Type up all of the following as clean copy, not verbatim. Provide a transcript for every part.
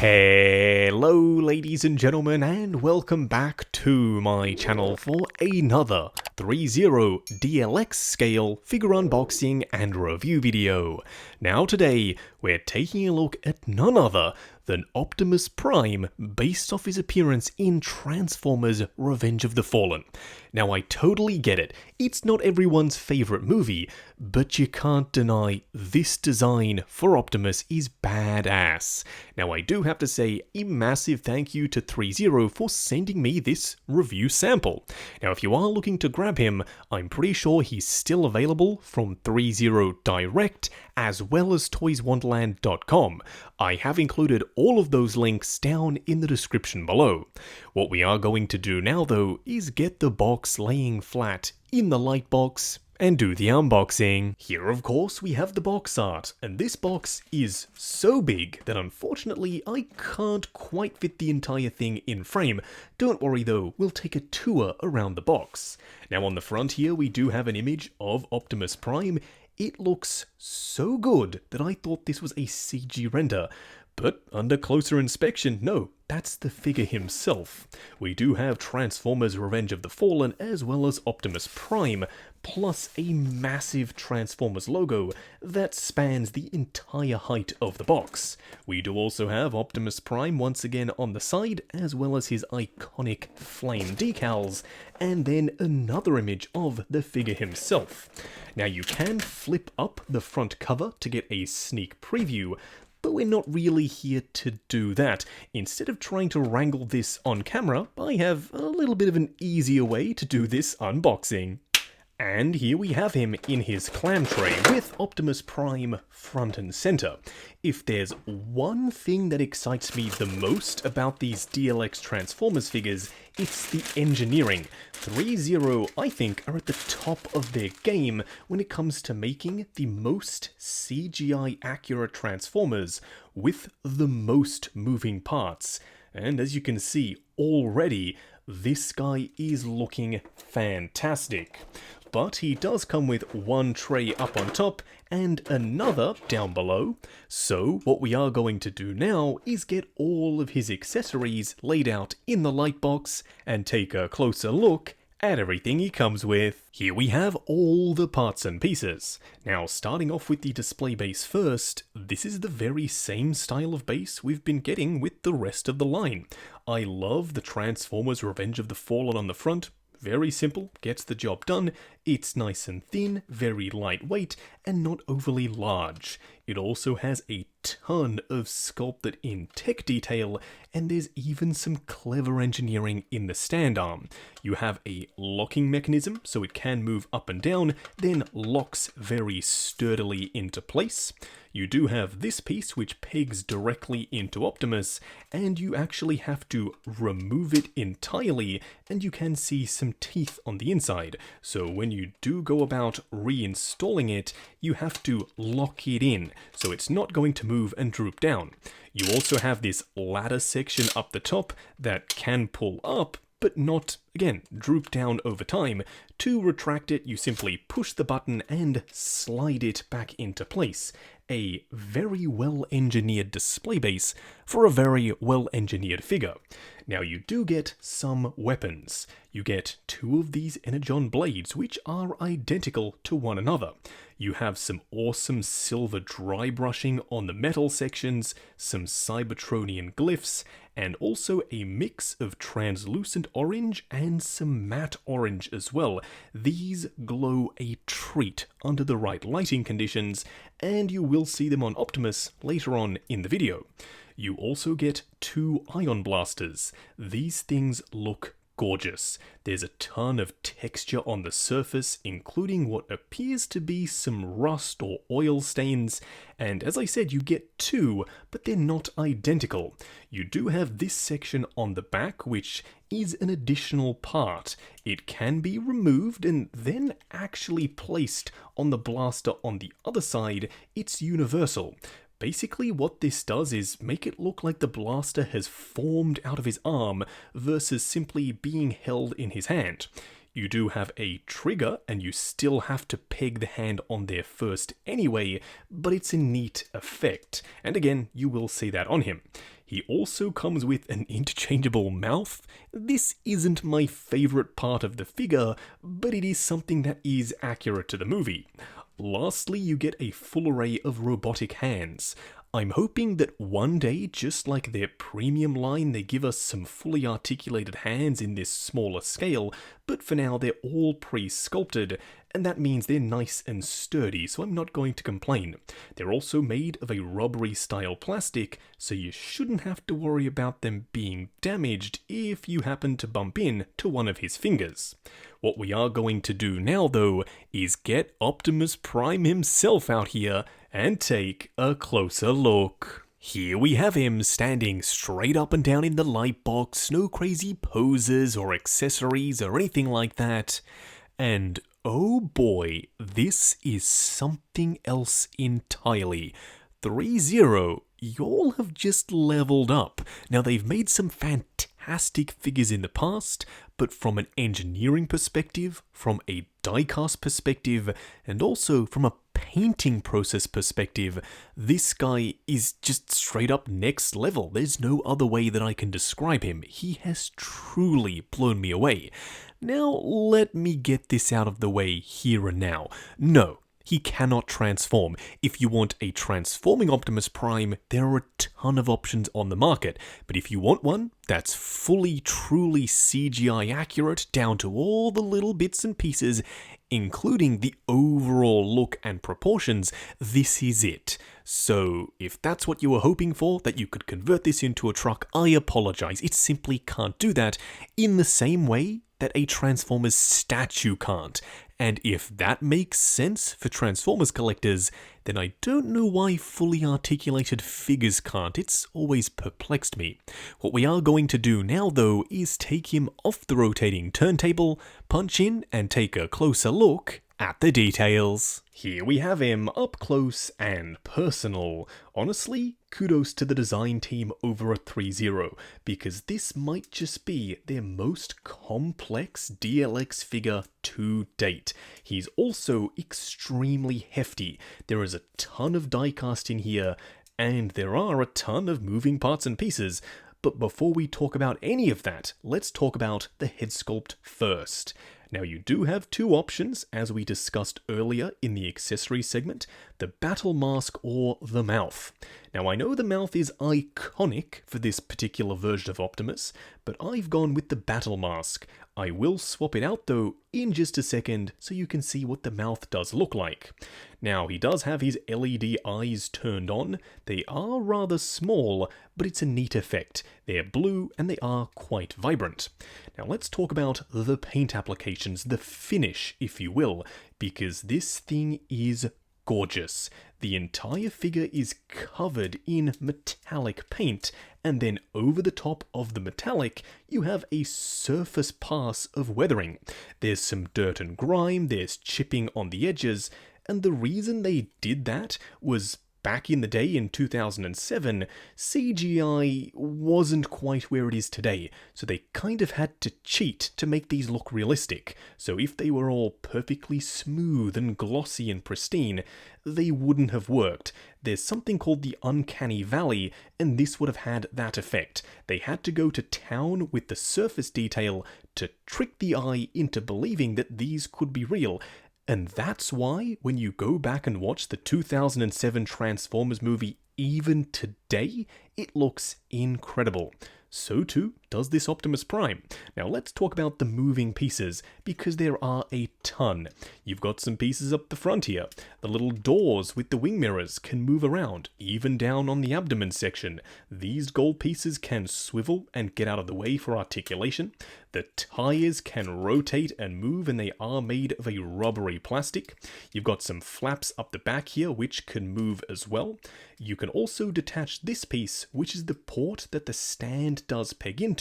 Hello ladies and gentlemen, and welcome back to my channel for another Threezero DLX scale figure unboxing and review video. Now today, we're taking a look at none other than Optimus Prime based off his appearance in Transformers Revenge of the Fallen. Now I totally get it, it's not everyone's favourite movie, but you can't deny this design for Optimus is badass. Now I do have to say a massive thank you to Threezero for sending me this review sample. Now if you are looking to grab him, I'm pretty sure he's still available from Threezero Direct as well as toyswonderland.com. I have included all of those links down in the description below. What we are going to do now though is get the box laying flat in the light box and do the unboxing. Here of course we have the box art, and this box is so big that unfortunately I can't quite fit the entire thing in frame. Don't worry though, we'll take a tour around the box. Now on the front here we do have an image of Optimus Prime. It looks so good that I thought this was a CG render, but under closer inspection, no, that's the figure himself. We do have Transformers Revenge of the Fallen as well as Optimus Prime, plus a massive Transformers logo that spans the entire height of the box. We do also have Optimus Prime once again on the side, as well as his iconic flame decals, and then another image of the figure himself. Now you can flip up the front cover to get a sneak preview, but we're not really here to do that. Instead of trying to wrangle this on camera, I have a little bit of an easier way to do this unboxing. And here we have him in his clam tray with Optimus Prime front and center. If there's one thing that excites me the most about these DLX Transformers figures, it's the engineering. Threezero, I think, are at the top of their game when it comes to making the most CGI accurate Transformers with the most moving parts. And as you can see already, this guy is looking fantastic. But he does come with one tray up on top and another down below. So what we are going to do now is get all of his accessories laid out in the light box and take a closer look at everything he comes with. Here we have all the parts and pieces. Now starting off with the display base first, this is the very same style of base we've been getting with the rest of the line. I love the Transformers Revenge of the Fallen on the front. Very simple, gets the job done. It's nice and thin, very lightweight, and not overly large. It also has a ton of sculpted in tech detail, and there's even some clever engineering in the stand arm. You have a locking mechanism, so it can move up and down, then locks very sturdily into place. You do have this piece which pegs directly into Optimus, and you actually have to remove it entirely, and you can see some teeth on the inside. So when you do go about reinstalling it, you have to lock it in, so it's not going to move and droop down. You also have this ladder section up the top that can pull up, but not, again, droop down over time. To retract it, you simply push the button and slide it back into place. A very well-engineered display base for a very well-engineered figure. Now you do get some weapons. You get two of these Energon blades, which are identical to one another. You have some awesome silver dry brushing on the metal sections, some Cybertronian glyphs, and also a mix of translucent orange and some matte orange as well. These glow a treat under the right lighting conditions, and you will see them on Optimus later on in the video. You also get two ion blasters. These things look gorgeous. There's a ton of texture on the surface, including what appears to be some rust or oil stains, and as I said, you get two, but they're not identical. You do have this section on the back, which is an additional part. It can be removed and then actually placed on the blaster on the other side. It's universal. Basically what this does is make it look like the blaster has formed out of his arm versus simply being held in his hand. You do have a trigger, and you still have to peg the hand on there first anyway, but it's a neat effect, and again, you will see that on him. He also comes with an interchangeable mouth. This isn't my favourite part of the figure, but it is something that is accurate to the movie. Lastly, you get a full array of robotic hands. I'm hoping that one day, just like their premium line, they give us some fully articulated hands in this smaller scale, but for now they're all pre-sculpted, and that means they're nice and sturdy, so I'm not going to complain. They're also made of a rubbery style plastic, so you shouldn't have to worry about them being damaged if you happen to bump into one of his fingers. What we are going to do now, though, is get Optimus Prime himself out here and take a closer look. Here we have him standing straight up and down in the light box, no crazy poses or accessories or anything like that. And oh boy, this is something else entirely. Threezero, y'all have just leveled up. Now they've made some fantastic figures in the past, but from an engineering perspective, from a diecast perspective, and also from a painting process perspective, this guy is just straight up next level. There's no other way that I can describe him. He has truly blown me away. Now let me get this out of the way here and now. No, he cannot transform. If you want a transforming Optimus Prime, there are a ton of options on the market. But if you want one that's fully, truly CGI accurate down to all the little bits and pieces, including the overall look and proportions, this is it. So if that's what you were hoping for, that you could convert this into a truck, I apologize. It simply can't do that in the same way that a Transformers statue can't. And if that makes sense for Transformers collectors, then I don't know why fully articulated figures can't. It's always perplexed me. What we are going to do now, though, is take him off the rotating turntable, punch in, and take a closer look at the details. Here we have him, up close and personal. Honestly, kudos to the design team over at Threezero, because this might just be their most complex DLX figure to date. He's also extremely hefty. There is a ton of diecast in here, and there are a ton of moving parts and pieces. But before we talk about any of that, let's talk about the head sculpt first. Now you do have two options, as we discussed earlier in the accessories segment, the battle mask or the mouth. Now I know the mouth is iconic for this particular version of Optimus, but I've gone with the battle mask. I will swap it out though in just a second so you can see what the mouth does look like. Now he does have his LED eyes turned on. They are rather small, but it's a neat effect. They're blue and they are quite vibrant. Now let's talk about the paint applications, the finish if you will, because this thing is gorgeous. The entire figure is covered in metallic paint, and then over the top of the metallic, you have a surface pass of weathering. There's some dirt and grime, there's chipping on the edges, and the reason they did that was back in the day in 2007, CGI wasn't quite where it is today, so they kind of had to cheat to make these look realistic. So if they were all perfectly smooth and glossy and pristine, they wouldn't have worked. There's something called the uncanny valley, and this would have had that effect. They had to go to town with the surface detail to trick the eye into believing that these could be real. And that's why, when you go back and watch the 2007 Transformers movie even today, it looks incredible. So too does this Optimus Prime. Now let's talk about the moving pieces, because there are a ton. You've got some pieces up the front here. The little doors with the wing mirrors can move around, even down on the abdomen section. These gold pieces can swivel and get out of the way for articulation. The tires can rotate and move, and they are made of a rubbery plastic. You've got some flaps up the back here which can move as well. You can also detach this piece, which is the port that the stand does peg into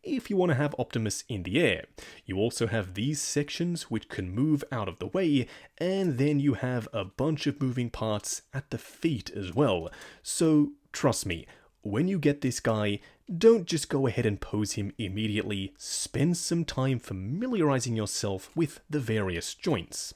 if you want to have Optimus in the air. You also have these sections which can move out of the way, and then you have a bunch of moving parts at the feet as well. So trust me, when you get this guy, don't just go ahead and pose him immediately. Spend some time familiarizing yourself with the various joints.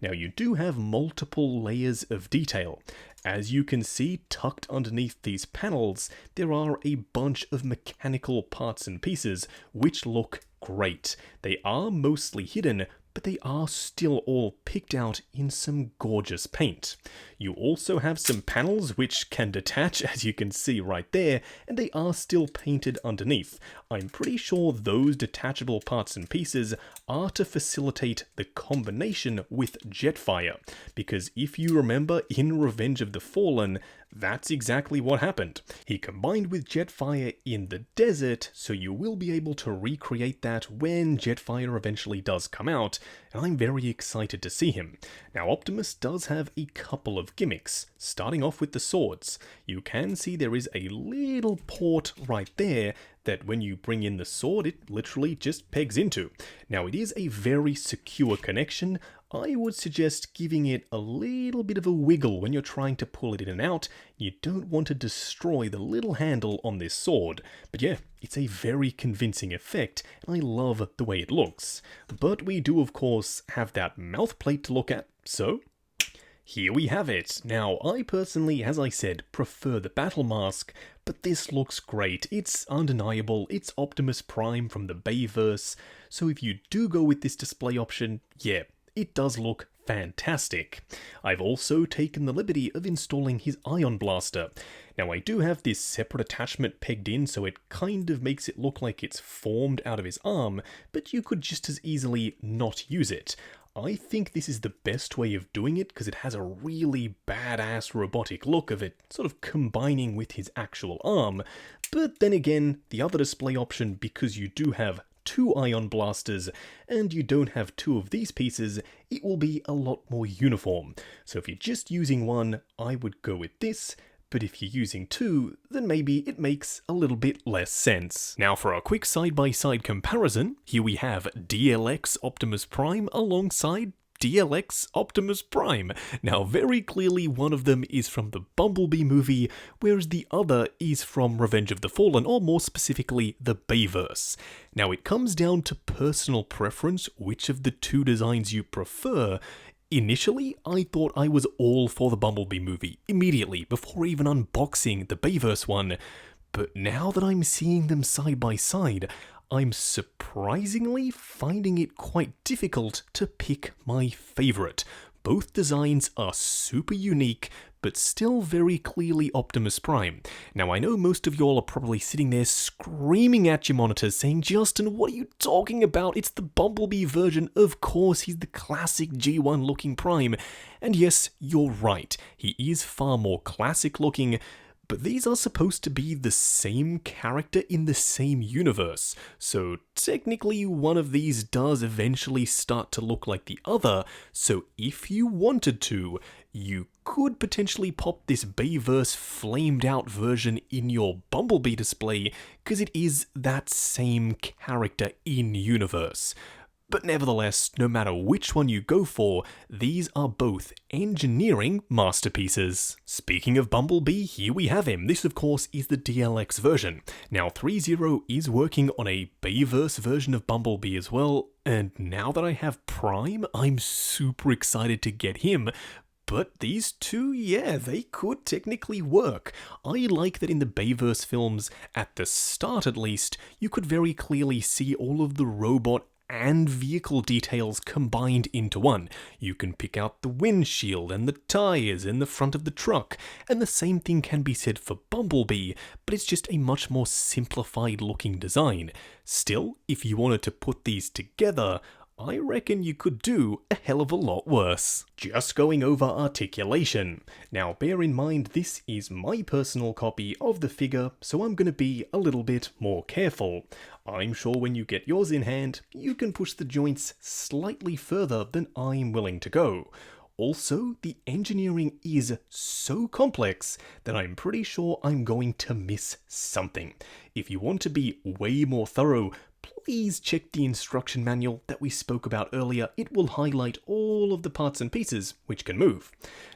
Now you do have multiple layers of detail. As you can see, tucked underneath these panels, there are a bunch of mechanical parts and pieces which look great. They are mostly hidden, but they are still all picked out in some gorgeous paint. You also have some panels which can detach, as you can see right there, and they are still painted underneath. I'm pretty sure those detachable parts and pieces are to facilitate the combination with Jetfire, because if you remember in Revenge of the Fallen, that's exactly what happened. He combined with Jetfire in the desert, so you will be able to recreate that when Jetfire eventually does come out, and I'm very excited to see him. Now Optimus does have a couple of gimmicks, starting off with the swords. You can see there is a little port right there that when you bring in the sword, it literally just pegs into. Now it is a very secure connection. I would suggest giving it a little bit of a wiggle when you're trying to pull it in and out. You don't want to destroy the little handle on this sword. But yeah, it's a very convincing effect, and I love the way it looks. But we do of course have that mouth plate to look at, so here we have it. Now, I personally, as I said, prefer the battle mask, but this looks great. It's undeniable. It's Optimus Prime from the Bayverse, so if you do go with this display option, yeah, it does look fantastic. I've also taken the liberty of installing his Ion Blaster. Now I do have this separate attachment pegged in, so it kind of makes it look like it's formed out of his arm, but you could just as easily not use it. I think this is the best way of doing it because it has a really badass robotic look of it sort of combining with his actual arm. But then again, the other display option, because you do have two Ion Blasters and you don't have two of these pieces, it will be a lot more uniform. So if you're just using one, I would go with this. But if you're using two, then maybe it makes a little bit less sense. Now for a quick side-by-side comparison, here we have DLX Optimus Prime alongside DLX Optimus Prime. Now very clearly one of them is from the Bumblebee movie, whereas the other is from Revenge of the Fallen, or more specifically, the Bayverse. Now it comes down to personal preference, which of the two designs you prefer. Initially, I thought I was all for the Bumblebee movie, immediately, before even unboxing the Bayverse one, but now that I'm seeing them side by side, I'm surprisingly finding it quite difficult to pick my favourite. Both designs are super unique, but still very clearly Optimus Prime. Now I know most of y'all are probably sitting there screaming at your monitors saying, Justin, what are you talking about? It's the Bumblebee version. Of course, he's the classic G1 looking Prime. And yes, you're right, he is far more classic looking, but these are supposed to be the same character in the same universe, so technically one of these does eventually start to look like the other, so if you wanted to, you could potentially pop this Bayverse flamed out version in your Bumblebee display, because it is that same character in universe. But nevertheless, no matter which one you go for, these are both engineering masterpieces. Speaking of Bumblebee, here we have him. This of course is the DLX version. Now Threezero is working on a Bayverse version of Bumblebee as well, and now that I have Prime, I'm super excited to get him. But these two, yeah, they could technically work. I like that in the Bayverse films, at the start at least, you could very clearly see all of the robot and vehicle details combined into one. You can pick out the windshield and the tires in the front of the truck, and the same thing can be said for Bumblebee, but it's just a much more simplified looking design. Still, if you wanted to put these together, I reckon you could do a hell of a lot worse. Just going over articulation. Now bear in mind this is my personal copy of the figure, so I'm going to be a little bit more careful. I'm sure when you get yours in hand, you can push the joints slightly further than I'm willing to go. Also, the engineering is so complex that I'm pretty sure I'm going to miss something. If you want to be way more thorough, please check the instruction manual that we spoke about earlier. It will highlight all of the parts and pieces which can move.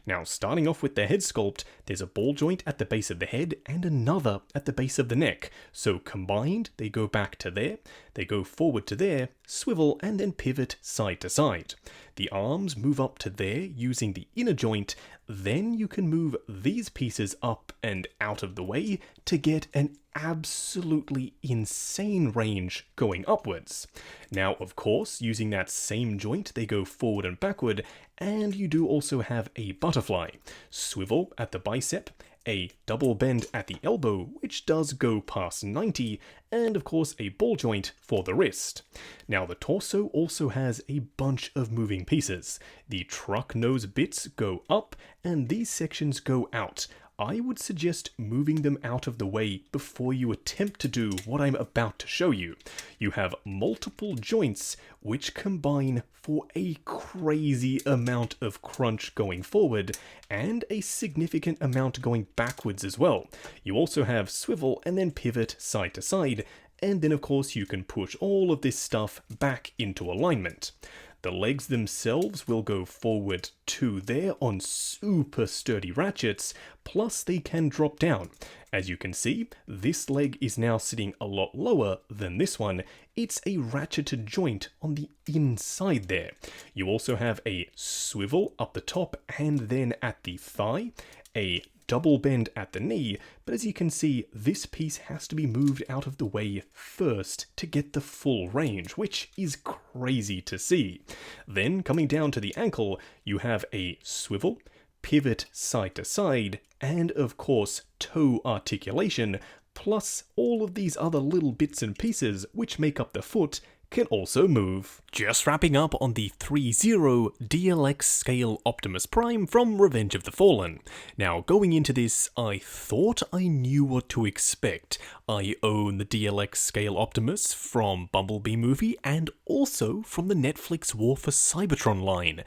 Now, starting off with the head sculpt, there's a ball joint at the base of the head and another at the base of the neck. So combined, they go back to there, they go forward to there, swivel, and then pivot side to side. The arms move up to there using the inner joint, then you can move these pieces up and out of the way to get an absolutely insane range going upwards. Now, of course, using that same joint, they go forward and backward, and you do also have a butterfly. Swivel at the bicep, a double bend at the elbow, which does go past 90, and of course a ball joint for the wrist. Now the torso also has a bunch of moving pieces. The truck nose bits go up, and these sections go out. I would suggest moving them out of the way before you attempt to do what I'm about to show you. You have multiple joints which combine for a crazy amount of crunch going forward and a significant amount going backwards as well. You also have swivel and then pivot side to side, and then of course you can push all of this stuff back into alignment. The legs themselves will go forward to there on super sturdy ratchets, plus they can drop down. As you can see, this leg is now sitting a lot lower than this one. It's a ratcheted joint on the inside there. You also have a swivel up the top and then at the thigh, a double bend at the knee, but as you can see, this piece has to be moved out of the way first to get the full range, which is crazy to see. Then, coming down to the ankle, you have a swivel, pivot side to side, and of course, toe articulation, plus all of these other little bits and pieces which make up the foot can also move. Just wrapping up on the Threezero DLX scale Optimus Prime from Revenge of the Fallen. Now, going into this, I thought I knew what to expect. I own the DLX scale Optimus from Bumblebee movie and also from the Netflix War for Cybertron line.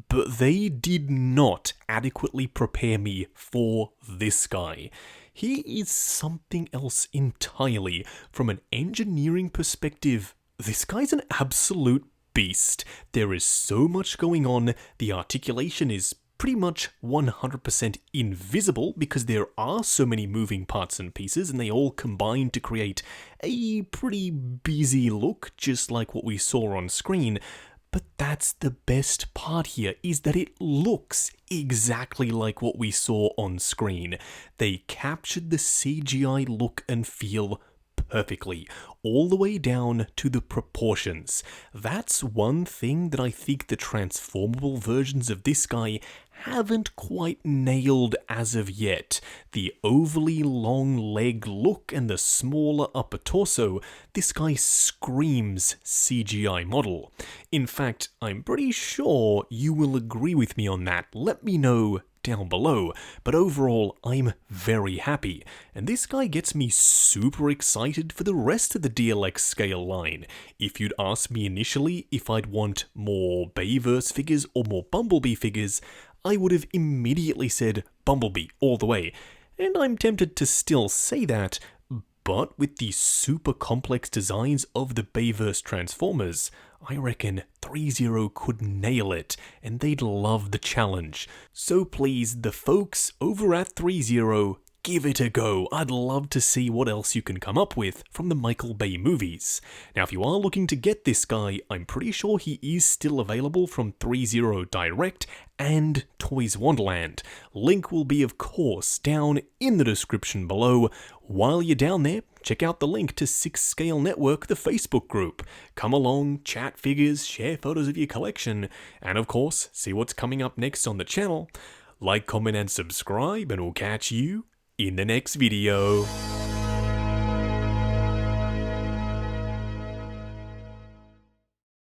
But they did not adequately prepare me for this guy. He is something else entirely. From an engineering perspective, this guy's an absolute beast. There is so much going on. The articulation is pretty much 100% invisible because there are so many moving parts and pieces and they all combine to create a pretty busy look, just like what we saw on screen. But that's the best part here, is that it looks exactly like what we saw on screen. They captured the CGI look and feel perfectly, all the way down to the proportions. That's one thing that I think the transformable versions of this guy haven't quite nailed as of yet. The overly long leg look and the smaller upper torso, this guy screams CGI model. In fact, I'm pretty sure you will agree with me on that. Let me know down below, but overall I'm very happy, and this guy gets me super excited for the rest of the DLX scale line. If you'd asked me initially if I'd want more Bayverse figures or more Bumblebee figures, I would have immediately said Bumblebee all the way, and I'm tempted to still say that, but with the super complex designs of the Bayverse Transformers, I reckon Threezero could nail it, and they'd love the challenge. So please, the folks over at Threezero, give it a go. I'd love to see what else you can come up with from the Michael Bay movies. Now, if you are looking to get this guy, I'm pretty sure he is still available from Threezero Direct and Toys Wonderland. Link will be, of course, down in the description below. While you're down there, check out the link to 6 Scale Network, the Facebook group. Come along, chat figures, share photos of your collection, and of course, see what's coming up next on the channel. Like, comment, and subscribe, and we'll catch you in the next video.